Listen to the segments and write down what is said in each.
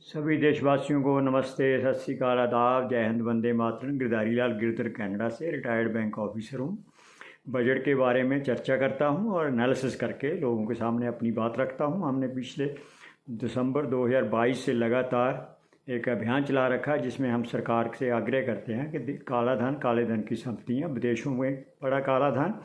सभी देशवासियों को नमस्ते, सत श्री अकाल, आदाब, जय हिंद, वंदे मातरम। गिरधारी लाल गिरधर कनाडा से रिटायर्ड बैंक ऑफिसर हूँ। बजट के बारे में चर्चा करता हूँ और एनालिसिस करके लोगों के सामने अपनी बात रखता हूँ। हमने पिछले दिसंबर 2022 से लगातार एक अभियान चला रखा है जिसमें हम सरकार से आग्रह करते हैं कि काला धन, काले धन की संपत्तियाँ, विदेशों में पड़ा काला धन,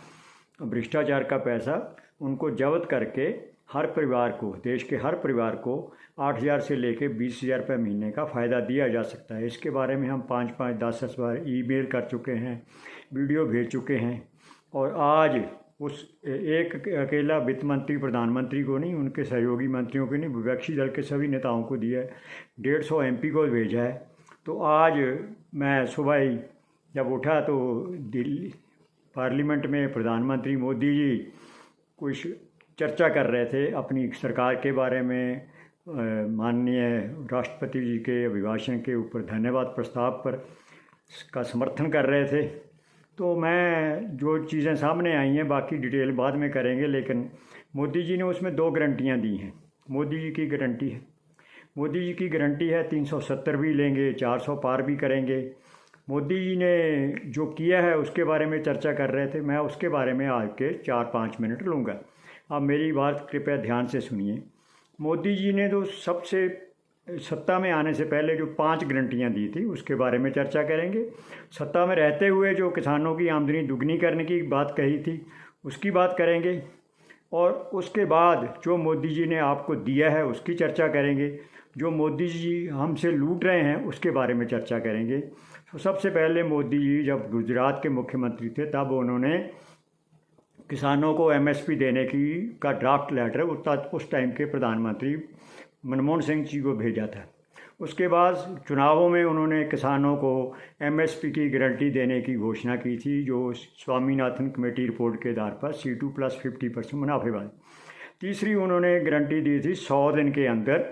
भ्रष्टाचार का पैसा, उनको जब्त करके हर परिवार को, देश के हर परिवार को 8,000 से लेकर 20,000 रुपये महीने का फ़ायदा दिया जा सकता है। इसके बारे में हम 5-5, 10-10 बार ईमेल कर चुके हैं, वीडियो भेज चुके हैं। और आज उस एक अकेला वित्त मंत्री, प्रधानमंत्री को नहीं, उनके सहयोगी मंत्रियों को नहीं, विपक्षी दल के सभी नेताओं को दिया है। 150 MP को भेजा है। तो आज मैं सुबह ही जब उठा तो दिल्ली पार्लियामेंट में प्रधानमंत्री मोदी जी कुछ चर्चा कर रहे थे अपनी सरकार के बारे में, माननीय राष्ट्रपति जी के अभिभाषण के ऊपर धन्यवाद प्रस्ताव पर का समर्थन कर रहे थे। तो मैं जो चीज़ें सामने आई हैं बाकी डिटेल बाद में करेंगे, लेकिन मोदी जी ने उसमें 2 गारंटियाँ दी हैं। मोदी जी की गारंटी है 370 भी लेंगे, 400 पार भी करेंगे। मोदी जी ने जो किया है उसके बारे में चर्चा कर रहे थे, मैं उसके बारे में आज के 4-5 मिनट लूँगा। आप मेरी बात कृपया ध्यान से सुनिए। मोदी जी ने तो सबसे सत्ता में आने से पहले जो 5 गारंटियाँ दी थी उसके बारे में चर्चा करेंगे। सत्ता में रहते हुए जो किसानों की आमदनी दुगनी करने की बात कही थी उसकी बात करेंगे, और उसके बाद जो मोदी जी ने आपको दिया है उसकी चर्चा करेंगे। जो मोदी जी हमसे लूट रहे हैं उसके बारे में चर्चा करेंगे। तो सबसे पहले मोदी जी जब गुजरात के मुख्यमंत्री थे तब उन्होंने किसानों को MSP देने का ड्राफ्ट लेटर उस टाइम के प्रधानमंत्री मनमोहन सिंह जी को भेजा था। उसके बाद चुनावों में उन्होंने किसानों को MSP की गारंटी देने की घोषणा की थी, जो स्वामीनाथन कमेटी रिपोर्ट के आधार पर C2 + 50% मुनाफे वाली। तीसरी उन्होंने गारंटी दी थी 100 दिन के अंदर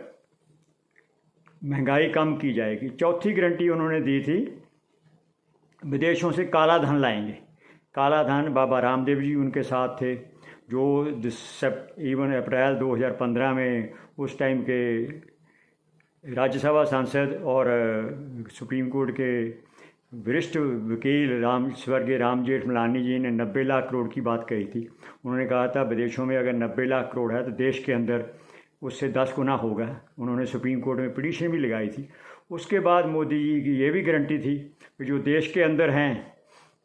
महंगाई कम की जाएगी। चौथी गारंटी उन्होंने दी थी विदेशों से काला धन लाएंगे। काला धन, बाबा रामदेव जी उनके साथ थे, जो अप्रैल 2015 में उस टाइम के राज्यसभा सांसद और सुप्रीम कोर्ट के वरिष्ठ वकील स्वर्गीय राम जेठमलानी जी ने 90 लाख करोड़ की बात कही थी। उन्होंने कहा था विदेशों में अगर 90 लाख करोड़ है तो देश के अंदर उससे 10 गुना होगा। उन्होंने सुप्रीम कोर्ट में पिटीशन भी लगाई थी। उसके बाद मोदी जी की ये भी गारंटी थी कि जो देश के अंदर हैं,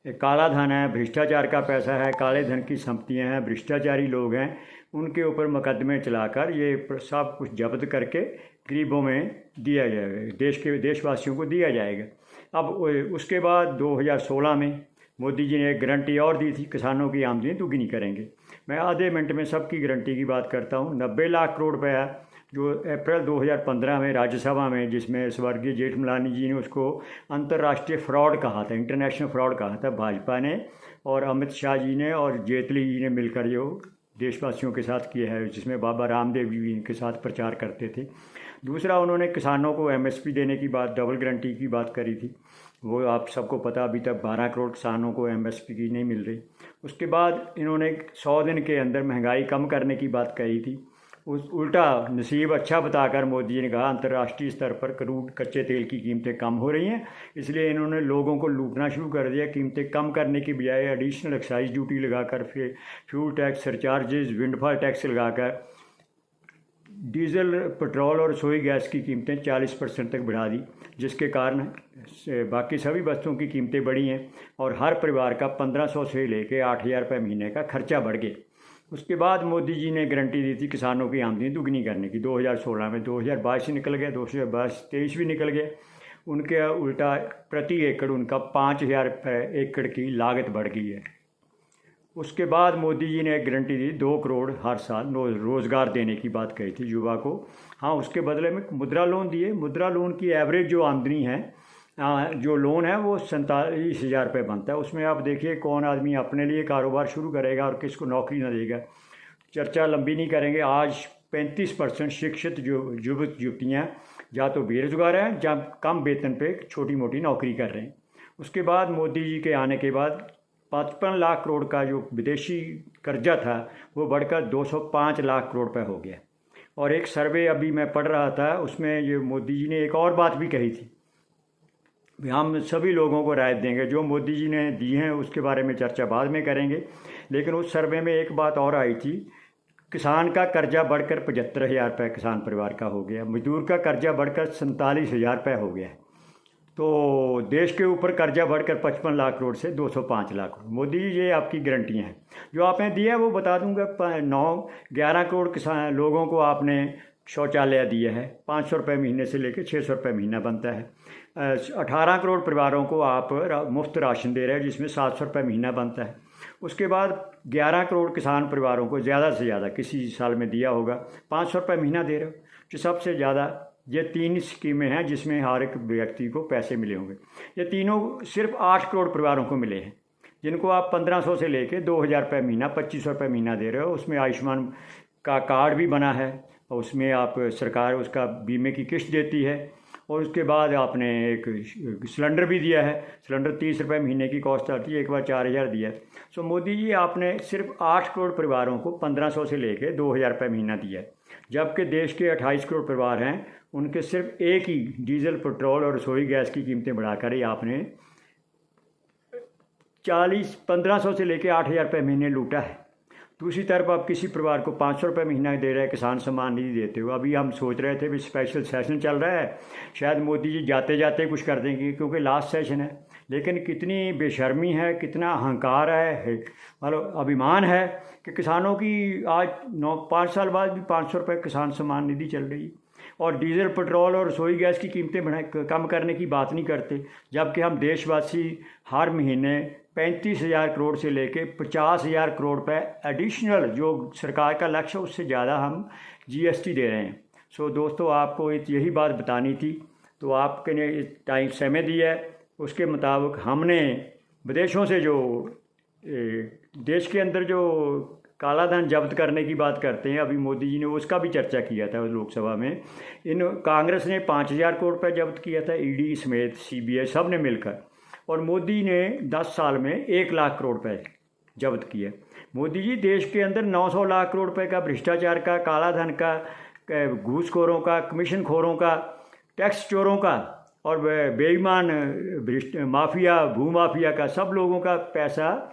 काला धन है, भ्रष्टाचार का पैसा है, काले धन की संपत्तियां हैं, भ्रष्टाचारी लोग हैं, उनके ऊपर मुकदमे चलाकर ये सब कुछ जब्त करके गरीबों में दिया जाएगा, देशवासियों को दिया जाएगा। अब उसके बाद 2016 में मोदी जी ने एक गारंटी और दी थी, किसानों की आमदनी दुगनी करेंगे। मैं आधे मिनट में सबकी गारंटी की बात करता हूँ। 90 लाख करोड़ रुपया जो अप्रैल 2015 में राज्यसभा में, जिसमें स्वर्गीय जेठमलानी जी ने उसको अंतर्राष्ट्रीय फ्रॉड कहा था, इंटरनेशनल फ्रॉड कहा था, भाजपा ने और अमित शाह जी ने और जेटली जी ने मिलकर जो देशवासियों के साथ किया है, जिसमें बाबा रामदेव जी इनके साथ प्रचार करते थे। दूसरा, उन्होंने किसानों को MSP देने की बात, डबल गारंटी की बात करी थी। वो आप सबको पता, अभी तक 12 करोड़ किसानों को MSP की नहीं मिल रही। उसके बाद इन्होंने 100 दिन के अंदर महंगाई कम करने की बात कही थी। उस उल्टा नसीब अच्छा बताकर मोदी जी ने कहा अंतर्राष्ट्रीय स्तर पर क्रूड कच्चे तेल की कीमतें कम हो रही हैं, इसलिए इन्होंने लोगों को लूटना शुरू कर दिया। कीमतें कम करने की बजाय एडिशनल एक्साइज ड्यूटी लगाकर, फिर fuel tax, surcharges, windfall tax लगाकर डीजल, पेट्रोल और रसोई गैस की कीमतें 40% तक बढ़ा दी, जिसके कारण बाकी सभी वस्तुओं की कीमतें बढ़ी हैं और हर परिवार का 1500 से लेकर 8,000 रुपये महीने का खर्चा बढ़ गया। उसके बाद मोदी जी ने गारंटी दी थी किसानों की आमदनी दुगनी करने की 2016 में। 2022 निकल गया, 2023 भी निकल गया। उनके उल्टा प्रति एकड़ उनका 5,000 रुपये एकड़ की लागत बढ़ गई है। उसके बाद मोदी जी ने एक गारंटी दी 2 करोड़ हर साल रोज़गार देने की बात कही थी युवा को। हाँ, उसके बदले में मुद्रा लोन दिए। मुद्रा लोन की एवरेज जो आमदनी है, जो लोन है वो 47,000 रुपये बनता है। उसमें आप देखिए कौन आदमी अपने लिए कारोबार शुरू करेगा और किसको नौकरी ना देगा। चर्चा लंबी नहीं करेंगे। आज 35% शिक्षित जो युवतियाँ या तो बेरोजगार हैं या कम वेतन पे छोटी मोटी नौकरी कर रहे हैं। उसके बाद मोदी जी के आने के बाद 55 लाख करोड़ का जो विदेशी कर्जा था वो बढ़कर 205 लाख करोड़ रुपये हो गया। और एक सर्वे अभी मैं पढ़ रहा था, उसमें ये मोदी जी ने एक और बात भी कही थी, हम सभी लोगों को राय देंगे, जो मोदी जी ने दी हैं उसके बारे में चर्चा बाद में करेंगे। लेकिन उस सर्वे में एक बात और आई थी, किसान का कर्जा बढ़कर 75,000 रुपये किसान परिवार का हो गया, मजदूर का कर्जा बढ़कर 47,000 रुपये हो गया। तो देश के ऊपर कर्जा बढ़कर 55 लाख करोड़ से 205 लाख करोड़। मोदी जी, ये आपकी गारंटियाँ हैं जो आपने दिया है, वो बता दूंगा। 11 करोड़ किसान लोगों को आपने शौचालय दिया है, 500 रुपये महीने से लेकर 600 रुपये महीना बनता है। 18 करोड़ परिवारों को आप मुफ्त राशन दे रहे हैं, जिसमें 700 रुपये महीना बनता है। उसके बाद 11 करोड़ किसान परिवारों को ज़्यादा से ज़्यादा किसी साल में दिया होगा 500 रुपये महीना दे रहे हो, जो सबसे ज़्यादा। ये 3 स्कीमें हैं जिसमें हर एक व्यक्ति को पैसे मिले होंगे। ये तीनों सिर्फ 8 करोड़ परिवारों को मिले हैं, जिनको आप 1500 से लेके 2000 रुपये महीना, 2500 रुपये महीना दे रहे हो। उसमें आयुष्मान का कार्ड भी बना है, और उसमें आप सरकार उसका बीमे की किश्त देती है। और उसके बाद आपने एक सिलेंडर भी दिया है, सिलेंडर 30 रुपये महीने की कॉस्ट आती है, एक बार 4000 दिया है। सो मोदी जी, आपने सिर्फ 8 करोड़ परिवारों को 1500 से लेके 2000 रुपये महीना दिया है, जबकि देश के 28 करोड़ परिवार हैं, उनके सिर्फ एक ही डीजल, पेट्रोल और रसोई गैस की कीमतें बढ़ाकर ही आपने 1500 से लेके 8000 रुपये महीने लूटा है। दूसरी तरफ आप किसी परिवार को 500 रुपये महीना दे रहे हैं, किसान सम्मान निधि देते हो। अभी हम सोच रहे थे भी स्पेशल सेशन चल रहा है, शायद मोदी जी जाते जाते कुछ कर देंगे, क्योंकि लास्ट सेशन है। लेकिन कितनी बेशर्मी है, कितना अहंकार है, मतलब अभिमान है कि किसानों की आज 5 साल बाद भी 500 रुपये किसान सम्मान निधि चल रही है, और डीजल, पेट्रोल और रसोई गैस की कीमतें कम करने की बात नहीं करते। जबकि हम देशवासी हर महीने 35,000 करोड़ से लेके 50,000 करोड़ रुपये एडिशनल, जो सरकार का लक्ष्य है उससे ज़्यादा हम जीएसटी दे रहे हैं। सो दोस्तों, आपको यही बात बतानी थी, तो आपके ने टाइम समय दिया है, उसके मुताबिक हमने विदेशों से जो देश के अंदर जो काला धन जब्त करने की बात करते हैं, अभी मोदी जी ने उसका भी चर्चा किया था लोकसभा में। कांग्रेस ने 5,000 करोड़ रुपये जब्त किया था, ईडी समेत सीबीआई सब ने मिलकर, और मोदी ने 10 साल में 1 लाख करोड़ रुपये जब्त किए। मोदी जी, देश के अंदर 900 लाख करोड़ रुपये का भ्रष्टाचार का, काला धन का, घूसखोरों का, कमीशन खोरों का, टैक्स चोरों का और बेईमान माफिया, भूमाफिया का, सब लोगों का पैसा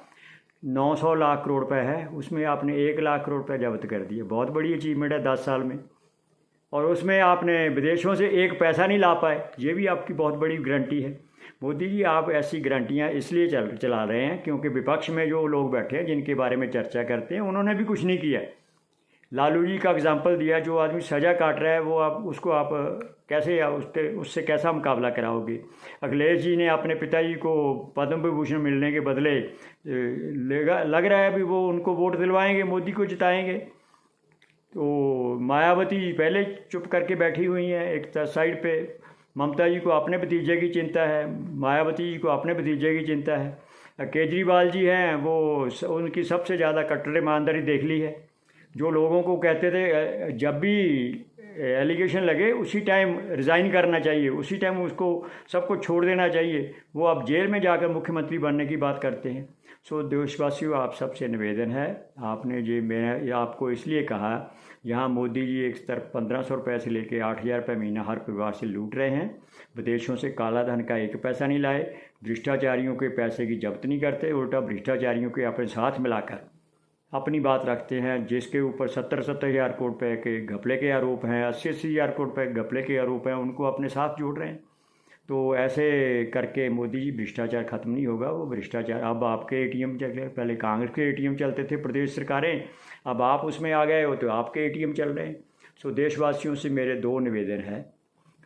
900 लाख करोड़ रुपये है। उसमें आपने 1 लाख करोड़ रुपये जब्त कर दिए। बहुत बड़ी अचीवमेंट है 10 साल में। और उसमें आपने विदेशों से एक पैसा नहीं ला पाए, ये भी आपकी बहुत बड़ी गारंटी है। मोदी जी, आप ऐसी गारंटियाँ इसलिए चला रहे हैं क्योंकि विपक्ष में जो लोग बैठे हैं, जिनके बारे में चर्चा करते हैं, उन्होंने भी कुछ नहीं किया। लालू जी का एग्जाम्पल दिया, जो आदमी सज़ा काट रहा है वो आप कैसे उससे कैसा मुकाबला कराओगे। अखिलेश जी ने अपने पिताजी को पद्म विभूषण मिलने के बदले लग रहा है अभी वो उनको वोट दिलवाएंगे, मोदी को जिताएंगे। तो मायावती पहले चुप करके बैठी हुई हैं एक साइड पे। ममता जी को अपने भतीजे की चिंता है, मायावती जी को अपने भतीजे की चिंता है। केजरीवाल जी हैं, वो उनकी सबसे ज़्यादा कट्टर ईमानदारी देख ली है। जो लोगों को कहते थे जब भी एलिगेशन लगे उसी टाइम रिज़ाइन करना चाहिए, उसी टाइम उसको सबको छोड़ देना चाहिए, वो अब जेल में जाकर मुख्यमंत्री बनने की बात करते हैं। सो देशवासियों, आप सबसे निवेदन है, आपने मैंने आपको इसलिए कहा, यहाँ मोदी जी एक तरफ 1500 रुपये से लेकर 8,000 रुपये महीना हर परिवार से लूट रहे हैं, विदेशों से काला धन का एक पैसा नहीं लाए, भ्रष्टाचारियों के पैसे की जब्त नहीं करते, उल्टा भ्रष्टाचारियों के अपने साथ मिलाकर अपनी बात रखते हैं। जिसके ऊपर 70,000 करोड़ रुपये के घपले के आरोप हैं, 80,000 करोड़ रुपये घपले के आरोप हैं, उनको अपने साथ जोड़ रहे हैं। तो ऐसे करके मोदी जी, भ्रष्टाचार ख़त्म नहीं होगा। वो भ्रष्टाचार अब आपके एटीएम चल, पहले कांग्रेस के एटीएम चलते थे प्रदेश सरकारें, अब आप उसमें आ गए हो तो आपके एटीएम चल रहे हैं। सो देशवासियों से मेरे 2 निवेदन है।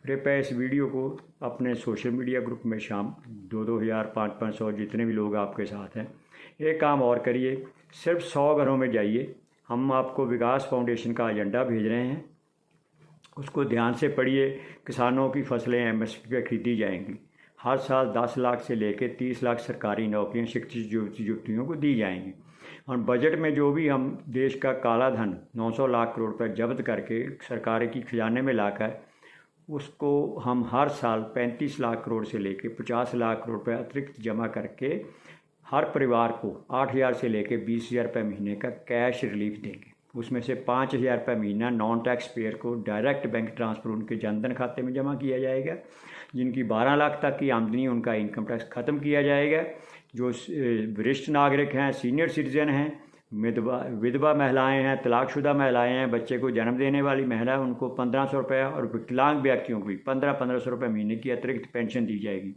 कृपया इस वीडियो को अपने सोशल मीडिया ग्रुप में 2,000, 500 जितने भी लोग आपके साथ हैं, एक काम और करिए, सिर्फ 100 घरों में जाइए। हम आपको विकास फाउंडेशन का एजेंडा भेज रहे हैं, उसको ध्यान से पढ़िए। किसानों की फसलें एमएसपी पे खरीदी जाएंगी। हर साल 10 लाख से लेकर 30 लाख सरकारी नौकरियां शिक्षित युवतियों को दी जाएंगी। और बजट में जो भी हम देश का काला धन 900 लाख करोड़ रुपये जब्त करके सरकार की खजाने में लाकर, उसको हम हर साल 35 लाख करोड़ से लेकर 50 लाख करोड़ रुपये अतिरिक्त जमा करके हर परिवार को 8,000 से लेकर 20,000 रुपये महीने का कैश रिलीफ देंगे। उसमें से 5,000 रुपये महीना नॉन टैक्स पेयर को डायरेक्ट बैंक ट्रांसफ़र उनके जनधन खाते में जमा किया जाएगा। जिनकी 12 लाख तक की आमदनी, उनका इनकम टैक्स ख़त्म किया जाएगा। जो वरिष्ठ नागरिक हैं, सीनियर सिटीजन हैं, विधवा महिलाएं हैं, तलाकशुदा महिलाएं हैं, बच्चे को जन्म देने वाली महिला, उनको 1,500 रुपये और विकलांग व्यक्तियों को भी 1,500 रुपये महीने की अतिरिक्त पेंशन दी जाएगी।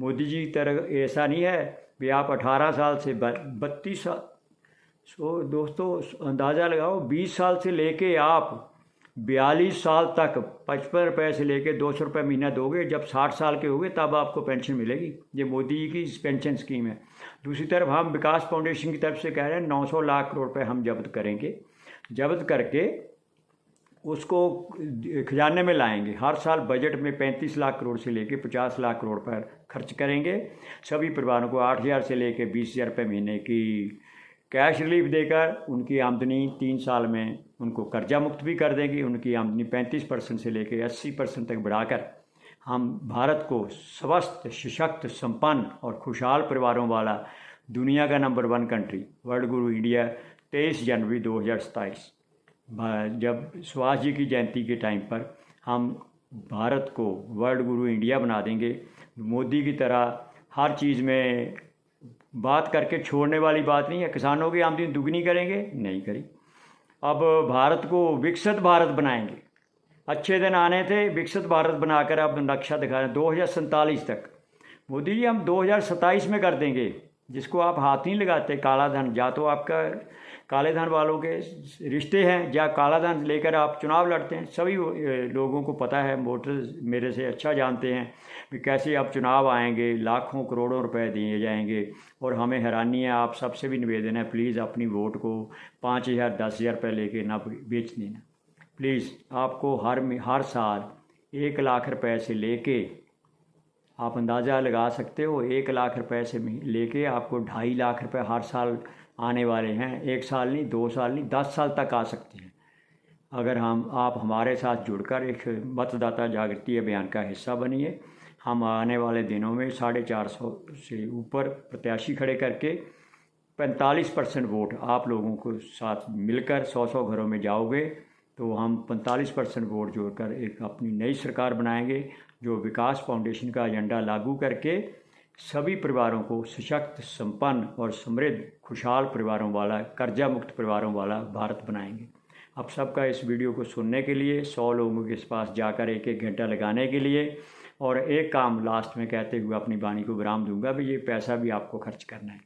मोदी जी की तरह ऐसा नहीं है कि आप 18 साल से 32 साल, दोस्तों अंदाज़ा लगाओ, 20 साल से लेके आप 42 साल तक 55 रुपये से लेके 200 रुपये महीना दोगे। जब 60 साल के होगे तब आपको पेंशन मिलेगी। ये मोदी जी की पेंशन स्कीम है। दूसरी तरफ हम विकास फाउंडेशन की तरफ से कह रहे हैं 900 लाख करोड़ रुपये हम जब्त करेंगे। जब्त करके उसको खजाने में लाएंगे। हर साल बजट में 35 लाख करोड़ से लेके 50 लाख करोड़ पर खर्च करेंगे। सभी परिवारों को 8,000 से लेके 20,000 रुपये महीने की कैश रिलीफ देकर उनकी आमदनी 3 साल में उनको कर्जा मुक्त भी कर देंगे। उनकी आमदनी 35% से लेके 80% तक बढ़ाकर हम भारत को स्वस्थ, सशक्त, संपन्न और खुशहाल परिवारों वाला दुनिया का नंबर 1 कंट्री वर्ल्ड गुरु इंडिया 23 जनवरी 2027 जब सुभाष जी की जयंती के टाइम पर हम भारत को वर्ल्ड गुरु इंडिया बना देंगे। मोदी की तरह हर चीज़ में बात करके छोड़ने वाली बात नहीं है। किसानों की आमदनी दुगनी करेंगे, नहीं करी। अब भारत को विकसित भारत बनाएंगे। अच्छे दिन आने थे, विकसित भारत बनाकर अब नक्शा दिखा रहे हैं 2047 तक। मोदी जी हम 2027 में कर देंगे। जिसको आप हाथ नहीं लगाते काला धन, या तो आपका काले धन वालों के रिश्ते हैं या काला धन लेकर आप चुनाव लड़ते हैं। सभी लोगों को पता है, वोटर मेरे से अच्छा जानते हैं कि कैसे आप चुनाव आएंगे, लाखों करोड़ों रुपए दिए जाएंगे। और हमें हैरानी है, आप सबसे भी निवेदन है, प्लीज़ अपनी वोट को 5,000 10,000 रुपये लेके ना बेच देना प्लीज़। आपको हर साल 1 लाख रुपए से लेके, आप अंदाज़ा लगा सकते हो, 1 लाख रुपए से लेके आपको 2.5 लाख रुपए हर साल आने वाले हैं। 1 साल नहीं, 2 साल नहीं, 10 साल तक आ सकते हैं अगर आप हमारे साथ जुड़कर एक मतदाता जागृति अभियान का हिस्सा बनिए। हम आने वाले दिनों में 450 से ऊपर प्रत्याशी खड़े करके 45% वोट आप लोगों को साथ मिलकर 100 घरों में जाओगे तो हम 45% वोट जोड़कर एक अपनी नई सरकार बनाएंगे जो विकास फाउंडेशन का एजेंडा लागू करके सभी परिवारों को सशक्त, संपन्न और समृद्ध, खुशहाल परिवारों वाला, कर्जा मुक्त परिवारों वाला भारत बनाएंगे। अब सबका इस वीडियो को सुनने के लिए, 100 लोगों के पास जाकर 1-1 घंटा लगाने के लिए, और एक काम लास्ट में कहते हुए अपनी वाणी को विराम दूंगा भी ये पैसा भी आपको खर्च करना है।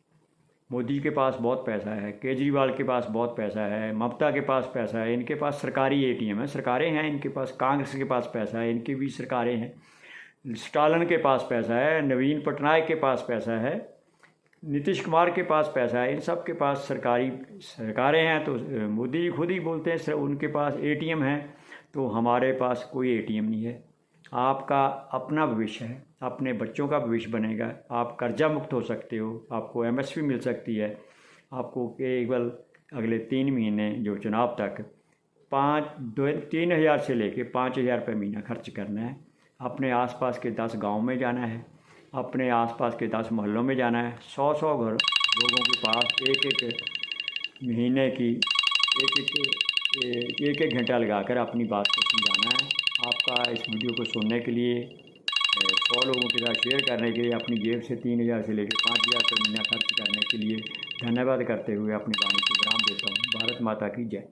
मोदी के पास बहुत पैसा है, केजरीवाल के पास बहुत पैसा है, ममता के पास पैसा है, इनके पास सरकारी ATM है, सरकारें हैं इनके पास, कांग्रेस के पास पैसा है, इनकी भी सरकारें हैं, स्टालिन के पास पैसा है, नवीन पटनायक के पास पैसा है, नीतीश कुमार के पास पैसा है, इन सब के पास सरकारें हैं। तो मोदी जी खुद ही बोलते हैं उनके पास ATM है, तो हमारे पास कोई ATM नहीं है। आपका अपना भविष्य है, अपने बच्चों का भविष्य बनेगा। आप कर्जा मुक्त हो सकते हो, आपको MSP मिल सकती है। आपको केवल अगले 3 महीने जो चुनाव तक 3,000 से लेके 5,000 रुपये महीना खर्च करना है। अपने आसपास के 10 गांव में जाना है, अपने आसपास के 10 मोहल्लों में जाना है। 100 घर लोगों के पास एक महीने की एक घंटा लगाकर अपनी बात को समझाना है। आपका इस वीडियो को सुनने के लिए, 100 लोगों के साथ शेयर करने के लिए, अपनी जेब से 3,000 से लेकर 5,000 रुपये महीना खर्च करने के लिए धन्यवाद करते हुए अपनी वाणी को विराम देता हूँ। भारत माता की जय।